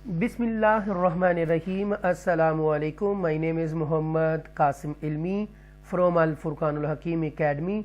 Bismillahirrahmanirrahim. Assalamu alaikum. My name is Muhammad Qasim Ilmi from Al Furqanul Hakim Academy,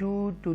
2 to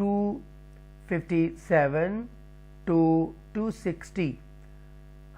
257 to 260।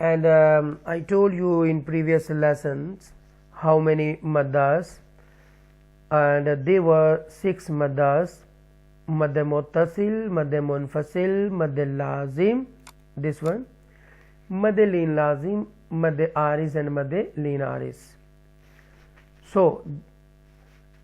And I told you in previous lessons how many maddas, and they were 6 maddas: mad muttasil, mad munfasil, mad lazim, this one, mad lin lazim, mad aris and mad lin aris. So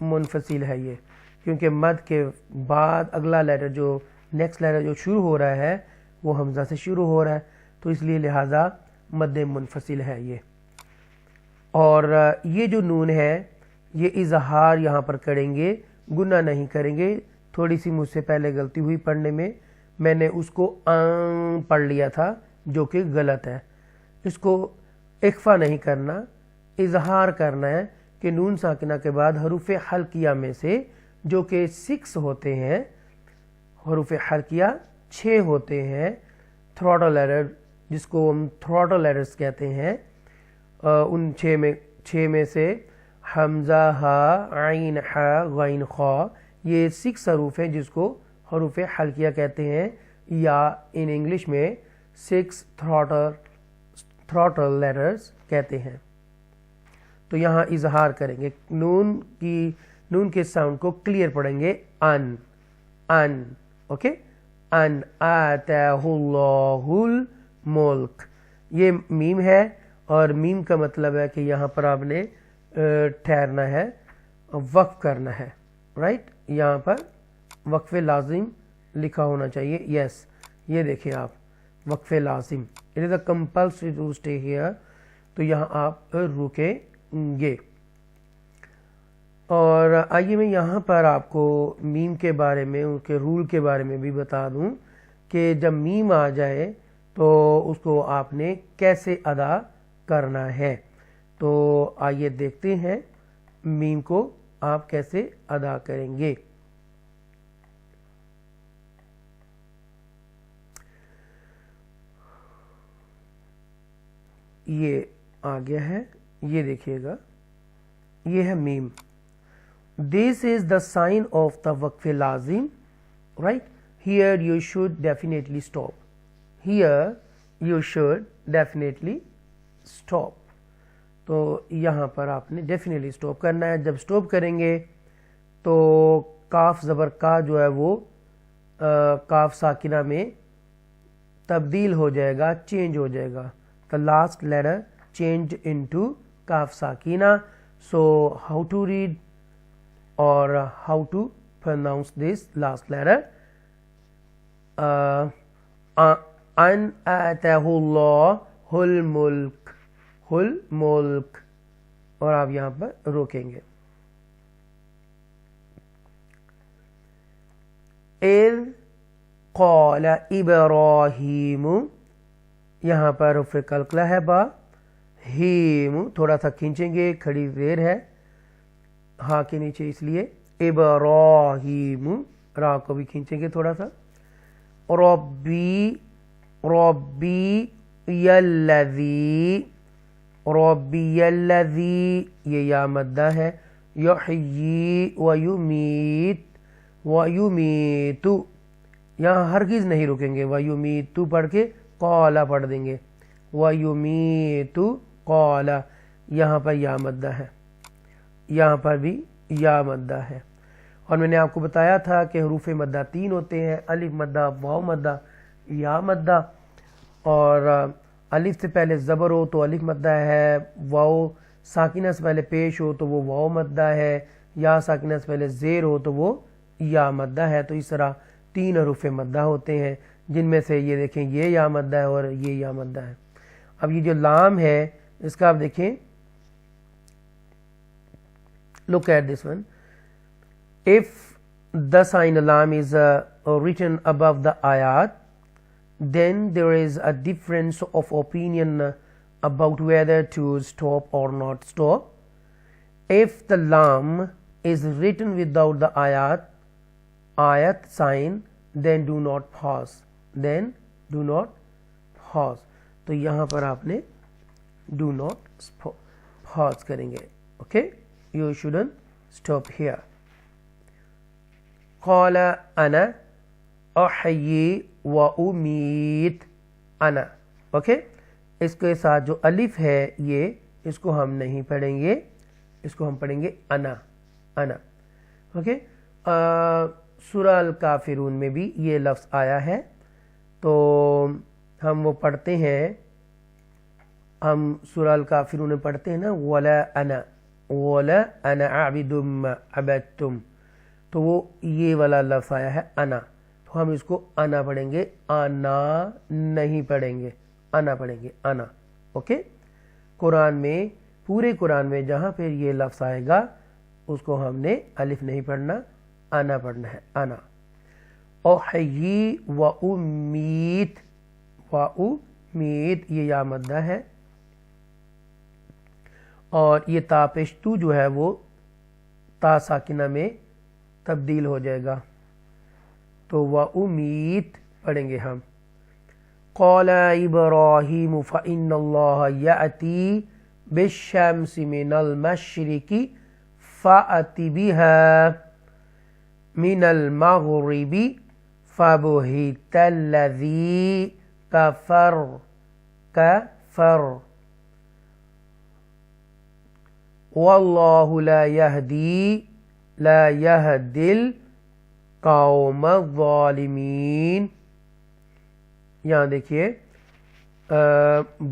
منفصل ہے یہ، کیونکہ مد کے بعد اگلا letter جو next letter جو شروع ہو رہا ہے وہ حمزہ سے شروع ہو رہا ہے، تو اس لیے لہٰذا مد منفصل ہے یہ۔ اور یہ جو نون ہے یہ اظہار یہاں پر کریں گے، گناہ نہیں کریں گے۔ تھوڑی سی مجھ سے پہلے غلطی ہوئی پڑھنے میں نے اس کو پڑھ لیا تھا جو کہ غلط ہے۔ اس کو اخفا نہیں کرنا، اظہار کرنا ہے کہ نون ساکنہ کے بعد حروف حلقیہ میں سے جو کہ 6 ہوتے ہیں، حروف حلقیہ 6 ہوتے ہیں، تھروٹل لیٹر جس کو ہم تھروٹل لیٹرز کہتے ہیں، ان 6 میں سے حمزہ، ہا، عین، حا، غین، خا، یہ 6 حروف ہیں جس کو حروف حلقیہ کہتے ہیں، یا ان انگلش میں 6 تھروٹل لیٹرز کہتے ہیں۔ تو یہاں اظہار کریں گے، نون کے ساؤنڈ کو کلیئر پڑھیں گے، ان، اوکے، ان آتاہ اللہ الملک، یہ میم ہے، اور میم کا مطلب ہے کہ یہاں پر آپ نے ٹھہرنا ہے، وقف کرنا ہے، رائٹ، یہاں پر وقف لازم لکھا ہونا چاہیے، یس، یہ دیکھیں آپ، وقف لازم، it is a compulsory to stay here, تو یہاں آپ رکیں گے۔ اور آئیے میں یہاں پر آپ کو میم کے بارے میں، ان کے رول کے بارے میں بھی بتا دوں کہ جب میم آ جائے تو اس کو آپ نے کیسے ادا کرنا ہے۔ تو آئیے دیکھتے ہیں میم کو آپ کیسے ادا کریں گے۔ یہ آ گیا ہے، یہ دیکھیے گا، یہ ہے میم۔ This is the sign of the وقف لازم, right? Here you should definitely stop. Here you should definitely stop. تو یہاں پر آپ نے definitely stop کرنا ہے۔ جب stop کریں گے تو کاف زبر کا جو ہے وہ کاف ساکنہ میں تبدیل ہو جائے گا، چینج ہو جائے گا۔ The last letter changed into کاف ساکنہ. So how to read or how to pronounce this last letter? An آتاہ اللہ الملک، الملک، اور آپ یہاں پر روکیں گے۔ اذ قال ابراہیم، یہاں پر حرف قلقلہ ہے با، ہیم تھوڑا سا کھینچیں گے، کھڑی زیر ہے ہاں کے نیچے، اس لیے ابراہیم، را کو بھی کھینچیں گے تھوڑا سا۔ ربی، ربی یلذی، ربی یلذی، یہ یا مدہ ہے۔ یحیی ویمیت، ویمیت، یہاں ہرگز نہیں رکیں گے، ویمیت پڑھ کے قالا پڑھ دیں گے، ویمیت قالا، یہاں پر یا مدہ ہے، یہاں پر بھی یا مدہ ہے۔ اور میں نے آپ کو بتایا تھا کہ حروف مدہ 3 ہوتے ہیں، الف مدہ، واو مدہ، یا مدہ۔ اور الف سے پہلے زبر ہو تو الف مدہ ہے، واو ساکنہ سے پہلے پیش ہو تو وہ واو مدہ ہے، یا ساکنہ سے پہلے زیر ہو تو وہ یا مدہ ہے۔ تو اس طرح 3 حروف مدہ ہوتے ہیں، جن میں سے یہ دیکھیں یہ یا مدہ ہے اور یہ یا مدہ ہے۔ اب یہ جو لام ہے اس کا آپ دیکھیں، look at this one. If the sign lam is written above the ayat, then there is a difference of opinion about whether to stop or not stop. If the lam is written without the ayat sign, then do not pause. Then do not pause. تو یہاں پر آپ نے do not pause کریں گے، okay? You shouldn't stop here. قال انا احیی و امیت، انا، اوکے؟ اس کے ساتھ جو الف ہے یہ، اس کو ہم نہیں پڑھیں گے، اس کو ہم پڑھیں گے انا، انا، اوکے؟ سورہ الکافرون میں بھی یہ لفظ آیا ہے، تو ہم وہ پڑھتے ہیں، ہم سورہ الکافرون میں پڑھتے ہیں نا، ولا انا، ولا انا عابد ما عبدتم، تو وہ یہ والا لفظ آیا ہے انا، تو ہم اس کو انا پڑھیں گے، انا نہیں پڑھیں گے، انا پڑھیں گے، انا. اوکے. قرآن میں، پورے قرآن میں جہاں پہ یہ لفظ آئے گا اس کو ہم نے الف نہیں پڑھنا، انا پڑھنا ہے، انا. احیی و امیت، و امیت یہ یا مدہ ہے، اور یہ تا پیشتو جو ہے وہ تا ساکنہ میں تبدیل ہو جائے گا، تو و امیت پڑھیں گے ہم. قال ابراہیم فإن اللہ یأتی بالشمس من المشرق فأت بها من المغرب فبہت الذی کفر واللہ لا یہدی القوم الظالمین. یہاں دیکھیے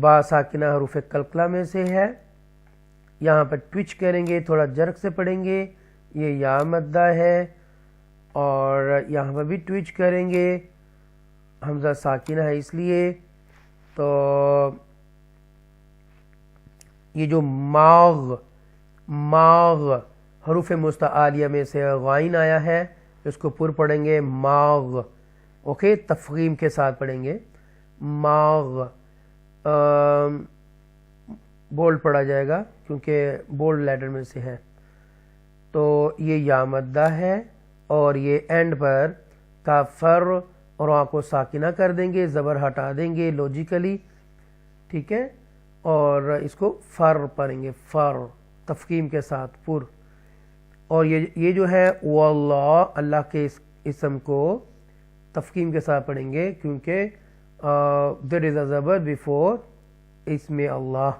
با ساکنہ حروف قلقلہ میں سے ہے، یہاں پر ٹوچ کریں گے، تھوڑا جرک سے پڑھیں گے، یہ یا مدہ ہے، اور یہاں پر بھی ٹوچ کریں گے، حمزہ ساکنہ ہے اس لیے. تو یہ جو ماغ حروف مستعالیہ میں سے غائن آیا ہے، اس کو پر پڑھیں گے ماغ. اوکے، تفخیم کے ساتھ پڑھیں گے ماغ. بولڈ پڑھا جائے گا کیونکہ بولڈ لیٹر میں سے ہے. تو یہ یا مدہ ہے، اور یہ اینڈ پر کافر اور وہاں کو ساکنہ کر دیں گے، زبر ہٹا دیں گے لاجیکلی، ٹھیک ہے، اور اس کو فر پڑھیں گے، فر تفخیم کے ساتھ پر. اور یہ جو ہے واللہ، اللہ کے اسم کو تفخیم کے ساتھ پڑھیں گے کیونکہ there is a زبر before اسم اللہ.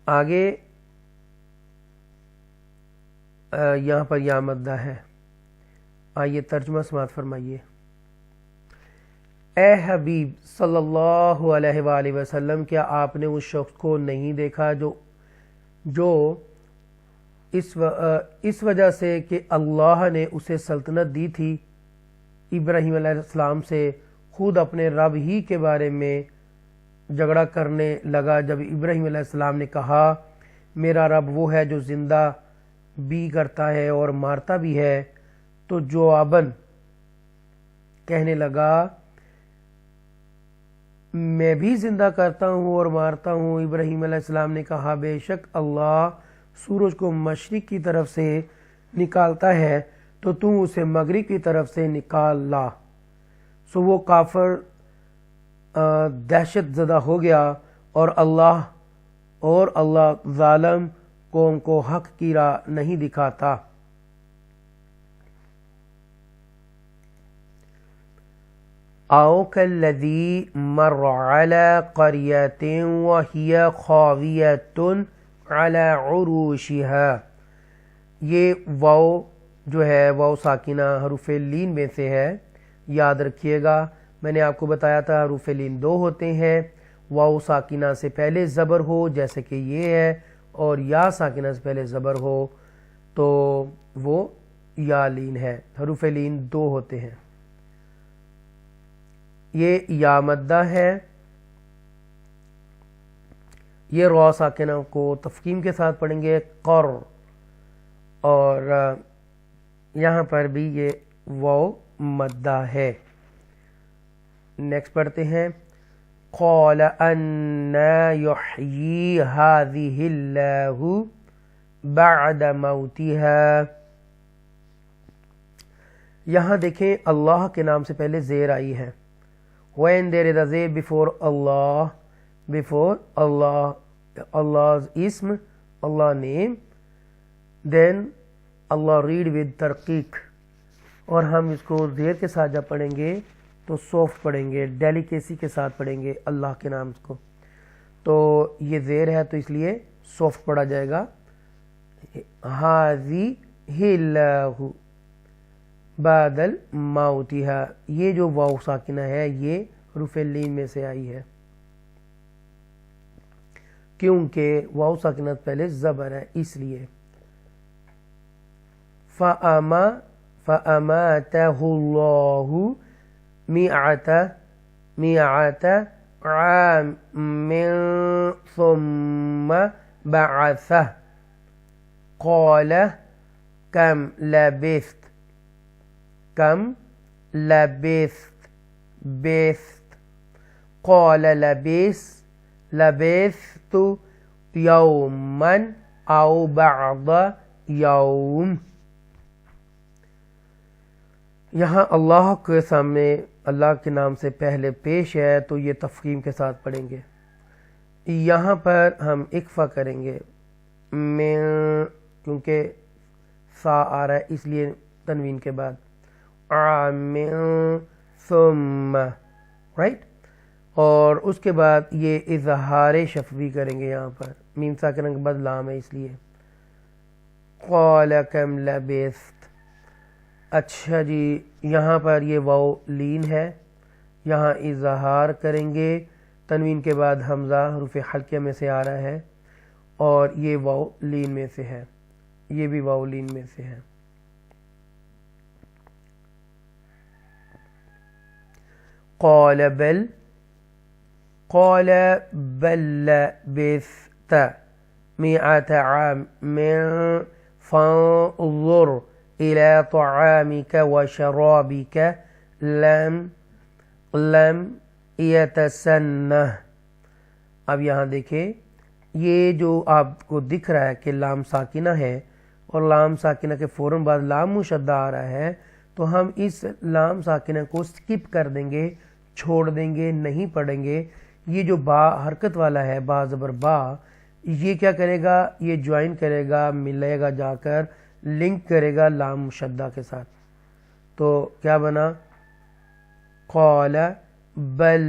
آگے یہاں پر یا مدہ ہے. آئیے ترجمہ سماعت فرمائیے. اے حبیب صلی اللہ علیہ وآلہ وسلم، کیا آپ نے اس شخص کو نہیں دیکھا جو اس وجہ سے کہ اللہ نے اسے سلطنت دی تھی، ابراہیم علیہ السلام سے خود اپنے رب ہی کے بارے میں جھگڑا کرنے لگا. جب ابراہیم علیہ السلام نے کہا میرا رب وہ ہے جو زندہ بھی کرتا ہے اور مارتا بھی ہے، تو جواباً کہنے لگا میں بھی زندہ کرتا ہوں اور مارتا ہوں. ابراہیم علیہ السلام نے کہا بے شک اللہ سورج کو مشرق کی طرف سے نکالتا ہے تو تم اسے مغرب کی طرف سے نکال لا. سو وہ کافر دہشت زدہ ہو گیا، اور اللہ ظالم قوم کو حق کی راہ نہیں دکھاتا. او کالذی مر علی قریۃ وہی خاویۃ علی عروشها، یہ واو جو ہے واو ساکنہ حروف لین میں سے ہے. یاد رکھیے گا میں نے آپ کو بتایا تھا حروف لین دو ہوتے ہیں، واو ساکنہ سے پہلے زبر ہو جیسے کہ یہ ہے، اور یا ساکنہ سے پہلے زبر ہو تو وہ یا لین ہے. حروف لین دو ہوتے ہیں. یہ یا مدہ ہے، یہ را ساکنہ کو تفخیم کے ساتھ پڑھیں گے قر، اور یہاں پر بھی یہ واو مدہ ہے. نیکسٹ پڑھتے ہیں. قال انا یحیی هذه اللہ بعد موتها. یہاں دیکھیں اللہ کے نام سے پہلے زیر آئی ہے. when there is a zیر before Allah, Allah's ism, Allah name, then Allah read with ترقیق. اور ہم اس کو زیر کے ساتھ جب پڑھیں گے تو سافٹ پڑھیں گے، ڈیلیکیسی کے ساتھ پڑھیں گے اللہ کے نام کو. تو یہ زیر ہے تو اس لیے سافٹ پڑھا جائے گا. هذه اللہ بعد الموتها، یہ جو واو ساکنہ ہے یہ حروف لین میں سے آئی ہے. کیونکہ واو ساکنت پہلے زبر ہے اس لیے. فَأَمَاتَهُ اللَّهُ مِائَةَ عَامٍ ثُمَّ بَعَثَهُ قَالَ كَمْ لَبِثْتَ قَالَ لَبِثْتُ يَوْمًا أَوْ بَعْضَ يَوْمٍ. یہاں اللہ کے سامنے اللہ کے نام سے پہلے پیش ہے تو یہ تفخیم کے ساتھ پڑھیں گے. یہاں پر ہم اکفا کریں گے کیونکہ سا آ رہا ہے اس لیے تنوین کے بعد ثم رائٹ. اور اس کے بعد یہ اظہار شفوی کریں گے. یہاں پر میم ساکنہ کے بعد لام ہے اس لیے قال کم لبثت. اچھا جی یہاں پر یہ واو لین ہے, یہاں اظہار کریں گے, تنوین کے بعد حمزہ حروف حلقیہ میں سے آ رہا ہے اور یہ واو لین میں سے ہے, یہ بھی واو لین میں سے ہے. قال بل لبثت مئة عام فانظر إلى طعامك وشرابك لم يتسنه. اب یہاں دیکھیں یہ جو آپ کو دکھ رہا ہے کہ لام ساکنہ ہے اور لام ساکنہ کے فوراً بعد لام مشدہ آ رہا ہے تو ہم اس لام ساکنہ کو سکپ کر دیں گے, چھوڑ دیں گے, نہیں پڑھیں گے. یہ جو با حرکت والا ہے با زبر با, یہ کیا کرے گا, یہ جوائن کرے گا, ملے گا, جا کر لنک کرے گا لام مشدہ کے ساتھ. تو کیا بنا قال بل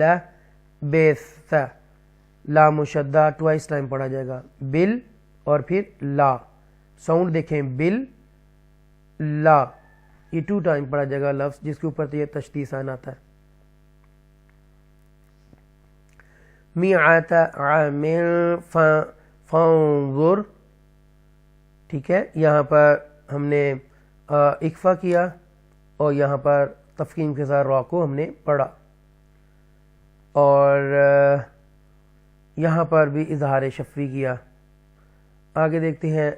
لبثت, لام مشدہ ٹوائس ٹائم پڑھا جائے گا, بل اور پھر لا. ساؤنڈ دیکھیں بل لا, یہ 2 ٹائم پڑھا جائے گا لفظ جس کے اوپر تو یہ تشدید سان آتا ہے. مئة عام فانظر. ٹھیک ہے, یہاں پر ہم نے اکفا کیا اور یہاں پر تفخیم کے ساتھ را کو ہم نے پڑھا اور یہاں پر بھی اظہار شفوی کیا. آگے دیکھتے ہیں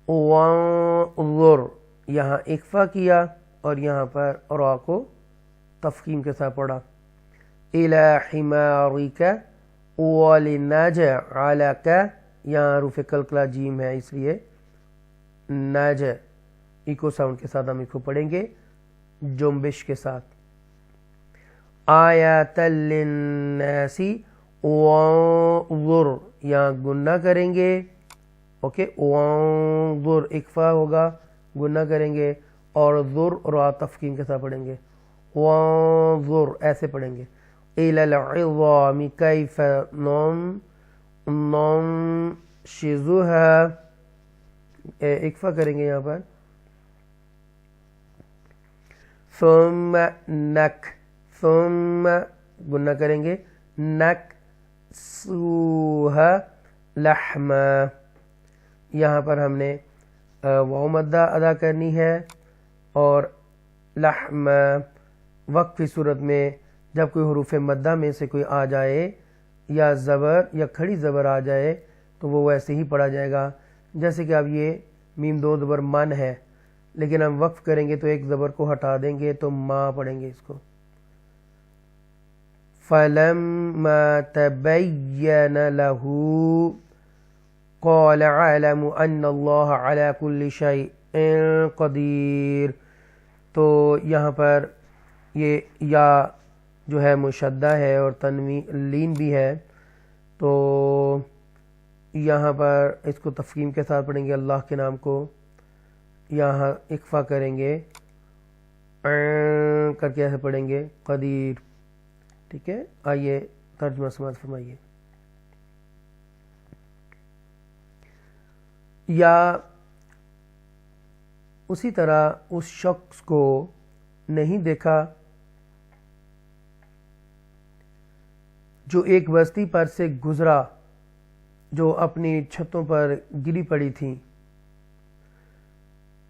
وانظر, یہاں اکفا کیا اور یہاں پر را کو تفخیم کے ساتھ پڑھا. إِلَى حِمَارِكَ وَلِنَجْعَلَكَ, یہاں حروف کلکلا جیم ہے اس لیے نج ایکو ساؤنڈ کے ساتھ ہم اس کو پڑھیں گے جنبش کے ساتھ. آیَاتً لِلنَّاسِ وانظر, یہاں گنہ کریں گے. اوکے, وانظر اکفا ہوگا, گنہ کریں گے اور ذر را تفخیم کے ساتھ پڑھیں گے. وانظر ایسے پڑھیں گے. إِلَى الْعِظَامِ كَيْفَ نُنشِزُهَا, اکفا کریں گے یہاں پر. ثم گنہ کریں گے نَكْسُوهَا لَحْمًا, یہاں پر ہم نے واو مدہ ادا کرنی ہے اور لحم وقفی صورت میں جب کوئی حروف مدہ میں سے کوئی آ جائے یا زبر یا کھڑی زبر آ جائے تو وہ ویسے ہی پڑھا جائے گا. جیسے کہ اب یہ میم 2 زبر من ہے لیکن ہم وقف کریں گے تو ایک زبر کو ہٹا دیں گے تو ما پڑھیں گے اس کو. فَلَمَّا تَبَيَّنَ لَهُ قَالَ أَعْلَمُ أَنَّ اللَّهَ عَلَى كُلِّ شَيْءٍ قَدِيرٌ. تو یہاں پر یہ یا جو ہے مشدہ ہے اور تنوین لین بھی ہے تو یہاں پر اس کو تفخیم کے ساتھ پڑھیں گے اللہ کے نام کو. یہاں اکفا کریں گے کر کے ایسے پڑھیں گے قدیر. ٹھیک ہے, آئیے ترجمہ سماعت فرمائیے. یا اسی طرح اس شخص کو نہیں دیکھا جو ایک بستی پر سے گزرا جو اپنی چھتوں پر گری پڑی تھیں،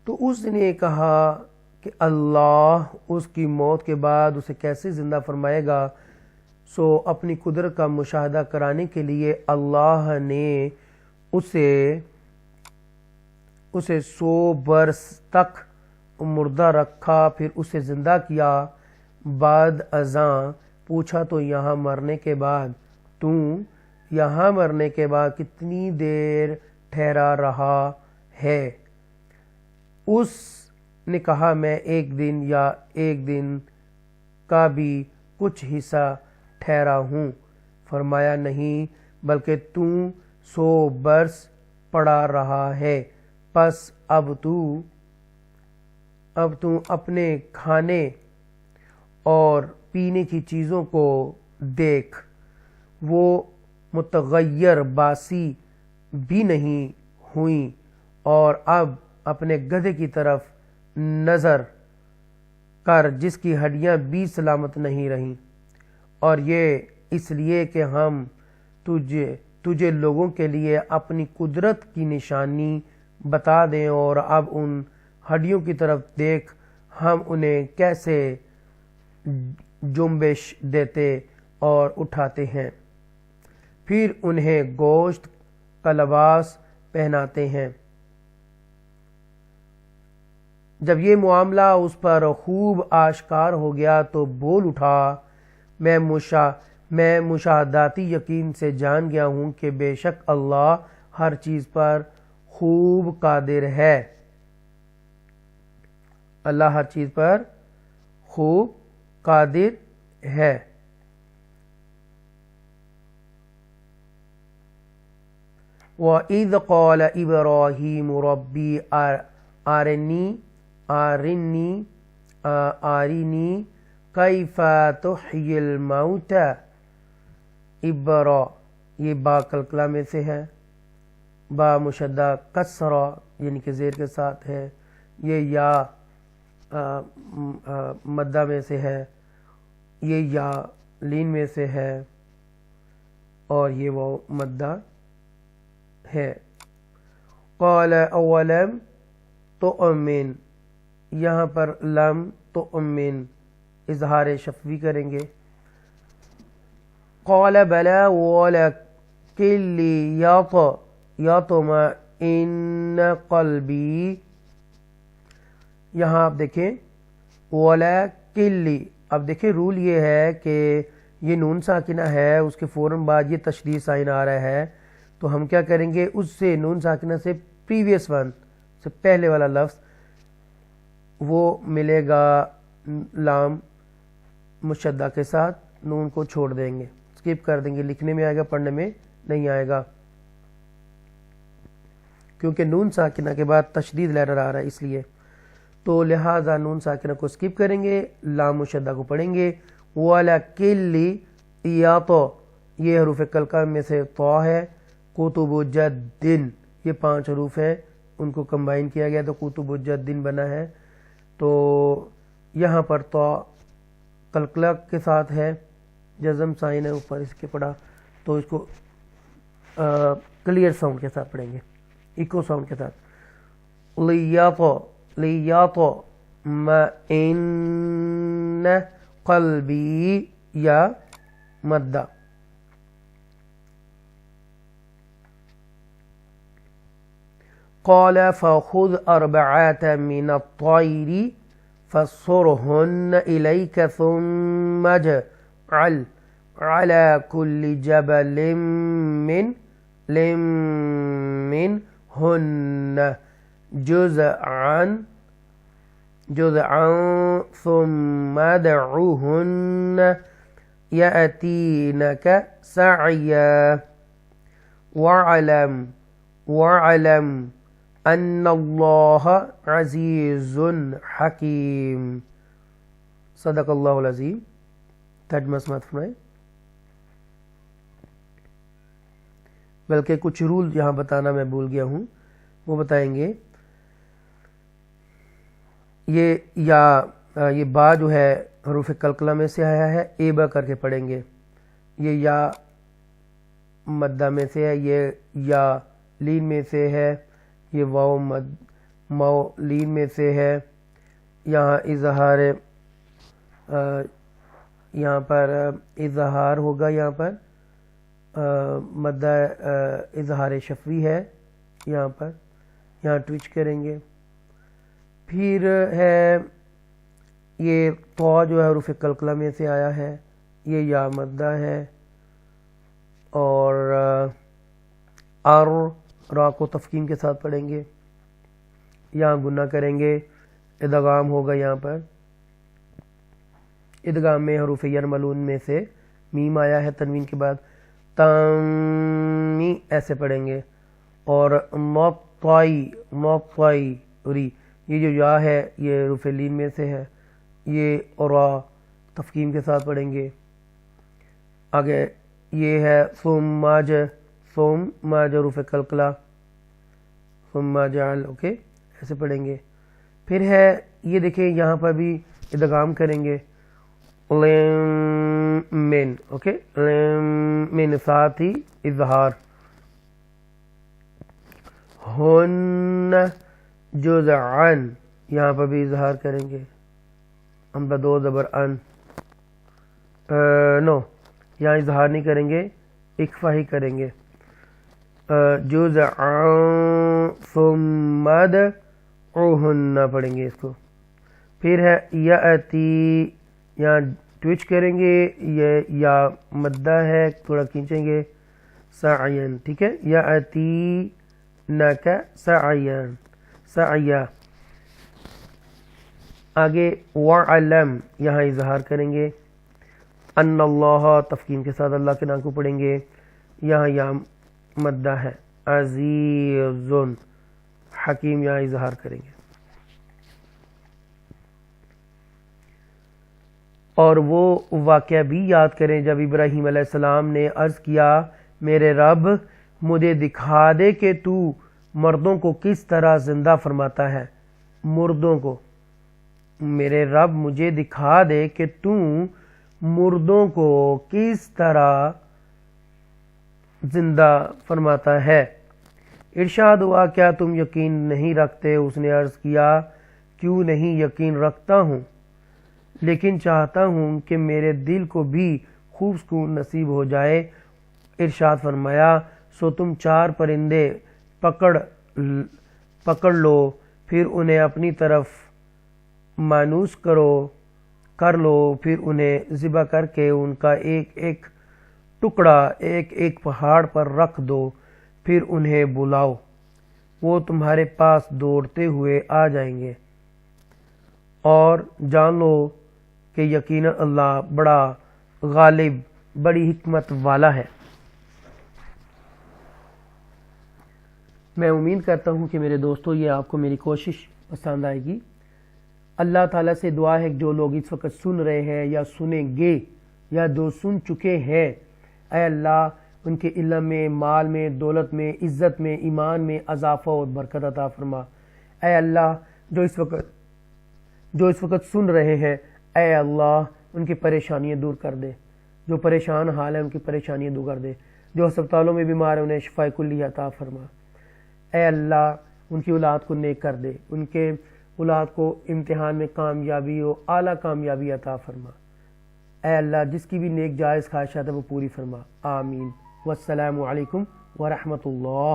تو اس نے کہا کہ اللہ اس کی موت کے بعد اسے کیسے زندہ فرمائے گا. سو اپنی قدرت کا مشاہدہ کرانے کے لیے اللہ نے اسے 100 برس تک مردہ رکھا، پھر اسے زندہ کیا. بعد ازاں پوچھا تو یہاں مرنے کے بعد کتنی دیر ٹھہرا رہا ہے؟ اس نے کہا میں 1 دن یا 1 دن کا بھی کچھ حصہ ٹھہرا ہوں. فرمایا نہیں، بلکہ تو 100 برس پڑا رہا ہے. پس اب تو اپنے کھانے اور پینے کی چیزوں کو دیکھ، وہ متغیر باسی بھی نہیں ہوئیں، اور اب اپنے گدھے کی طرف نظر کر جس کی ہڈیاں بھی سلامت نہیں رہیں، اور یہ اس لیے کہ ہم تجھے لوگوں کے لیے اپنی قدرت کی نشانی بتا دیں. اور اب ان ہڈیوں کی طرف دیکھ، ہم انہیں کیسے جنبش دیتے اور اٹھاتے ہیں، پھر انہیں گوشت کا لباس پہناتے ہیں. جب یہ معاملہ اس پر خوب آشکار ہو گیا تو بول اٹھا، میں مشاہداتی یقین سے جان گیا ہوں کہ بے شک اللہ ہر چیز پر خوب قادر ہے. اللہ ہر چیز پر خوب قادر ہے. وَإِذْ قَالَ إِبْرَاهِيمُ رَبِّي آرِنِي كَيْفَ تُحْيِي الْمَوْتَى. یہ با کلکلہ میں سے ہے، با مشدہ کسرہ یعنی کہ زیر کے ساتھ ہے. یہ یا مدہ میں سے ہے، یہ یا لین میں سے ہے، اور یہ وہ مدہ ہے. قال اولم تؤمن، یہاں پر لم تؤمن اظہار شفوی کریں گے. قال بلا ولكن ليطمئن قلبی. یہاں آپ دیکھیں ولكن، اب دیکھیں رول یہ ہے کہ یہ نون ساکنہ ہے، اس کے فوراً بعد یہ تشدید سائن آ رہا ہے، تو ہم کیا کریں گے، اس سے نون ساکنہ سے پریویس ون سے پہلے والا لفظ وہ ملے گا لام مشدہ کے ساتھ، نون کو چھوڑ دیں گے، اسکپ کر دیں گے. لکھنے میں آئے گا، پڑھنے میں نہیں آئے گا، کیونکہ نون ساکنہ کے بعد تشدید لیٹر آ رہا ہے اس لیے. تو لہٰذا نون ساکنہ کو اسکپ کریں گے، لام مشدہ کو پڑھیں گے. وَلَكِلِّ یا تو یہ حروف کلکہ میں سے تو ہے. کتب جدن، یہ 5 حروف ہیں، ان کو کمبائن کیا گیا تو کتب جدن بنا ہے. تو یہاں پر تو کلکلہ کے ساتھ ہے، جزم سائن ہے اوپر اس کے پڑھا، تو اس کو کلیئر ساؤنڈ کے ساتھ پڑھیں گے، ایکو ساؤنڈ کے ساتھ. لیطمئن قلبی یا مدہ. قال فخذ 4 من الطير فصرهن إليك ثم اجعل على كل جبل منهن جزءا ثم ادعوهن يأتينك سعيا واعلم ان اللہ عزیز حکیم. صدق اللہ العظیم. ترجمہ سماعت فرمائیں. بلکہ کچھ رول یہاں بتانا میں بھول گیا ہوں، وہ بتائیں گے. یہ با جو ہے حروف کلکلہ میں سے آیا ہے، ایبا کر کے پڑھیں گے. یہ یا مدہ میں سے ہے، یہ یا لین میں سے ہے، یہ واو مو لین میں سے ہے۔ یہاں اظہار یہاں پر اظہار ہوگا، یہاں پر مدہ اظہار شفوی ہے، یہاں پر یہاں ٹویچ کریں گے۔ پھر ہے یہ تو جو ہے حروف قلقلہ میں سے آیا ہے، یہ یا مدہ ہے، اور را کو تفخیم کے ساتھ پڑھیں گے، یہاں گنہ کریں گے، ادغام ہوگا۔ یہاں پر ادغام میں حروف یرملون میں سے میم آیا ہے تنوین کے بعد، تامی ایسے پڑھیں گے، اور موطائی ری، یہ جو یا ہے یہ حروف لین میں سے ہے، یہ اور تفخیم کے ساتھ پڑھیں گے۔ آگے یہ ہے ثم ماج حروف قلقلہ، ثم جعل، اوکے ایسے پڑھیں گے۔ پھر ہے یہ دیکھیں یہاں پر بھی ادغام کریں گے، من، اوکے من ساتھ ہی اظہار، ہن جزعن، یہاں پر بھی اظہار کریں گے، ہم دو زبر ان، نو یہاں اظہار نہیں کریں گے، اکفا ہی کریں گے، جزعن ثم ادعوہن پڑھیں گے اس کو۔ پھر ہے یأتی، یہاں ٹویچ کریں گے، یہ یا مدہ ہے تھوڑا کھینچیں گے، سعین، ٹھیک ہے، یأتی نکا سعین، سعیا۔ آگے وعلم، یہاں اظہار کریں گے، ان اللہ تفخیم کے ساتھ اللہ کے نام کو پڑھیں گے، یہاں یا مدہ ہے، عزیز حکیم، یہاں اظہار کریں گے۔ اور وہ واقعہ بھی یاد کریں جب ابراہیم علیہ السلام نے عرض کیا، میرے رب مجھے دکھا دے کہ تو مردوں کو کس طرح زندہ فرماتا ہے، مردوں کو، میرے رب مجھے دکھا دے کہ تو مردوں کو کس طرح زندہ فرماتا ہے۔ ارشاد ہوا، کیا تم یقین نہیں رکھتے؟ اس نے عرض کیا، کیوں نہیں یقین رکھتا ہوں، لیکن چاہتا ہوں کہ میرے دل کو بھی خوب سکون نصیب ہو جائے۔ ارشاد فرمایا، سو تم 4 پرندے پکڑ لو، پھر انہیں اپنی طرف مانوس کر لو، پھر انہیں ذبح کر کے ان کا ایک ایک ٹکڑا ایک پہاڑ پر رکھ دو، پھر انہیں بلاؤ، وہ تمہارے پاس دوڑتے ہوئے آ جائیں گے، اور جان لو کہ یقیناً اللہ بڑا غالب، بڑی حکمت والا ہے۔ میں امید کرتا ہوں کہ میرے دوستو یہ آپ کو میری کوشش پسند آئے گی۔ اللہ تعالیٰ سے دعا ہے کہ جو لوگ اس وقت سن رہے ہیں یا سنیں گے یا جو سن چکے ہیں، اے اللہ ان کے علم میں، مال میں، دولت میں، عزت میں، ایمان میں اضافہ اور برکت عطا فرما۔ اے اللہ جو اس وقت سن رہے ہیں، اے اللہ ان کی پریشانیاں دور کر دے، جو پریشان حال ہیں ان کی پریشانیاں دور کر دے، جو ہسپتالوں میں بیمار ہیں انہیں شفاء کلی عطا فرما۔ اے اللہ ان کی اولاد کو نیک کر دے، ان کے اولاد کو امتحان میں کامیابی و اعلیٰ کامیابی عطا فرما۔ اے اللہ جس کی بھی نیک جائز خواہشات ہے وہ پوری فرما، آمین۔ والسلام علیکم ورحمۃ اللہ۔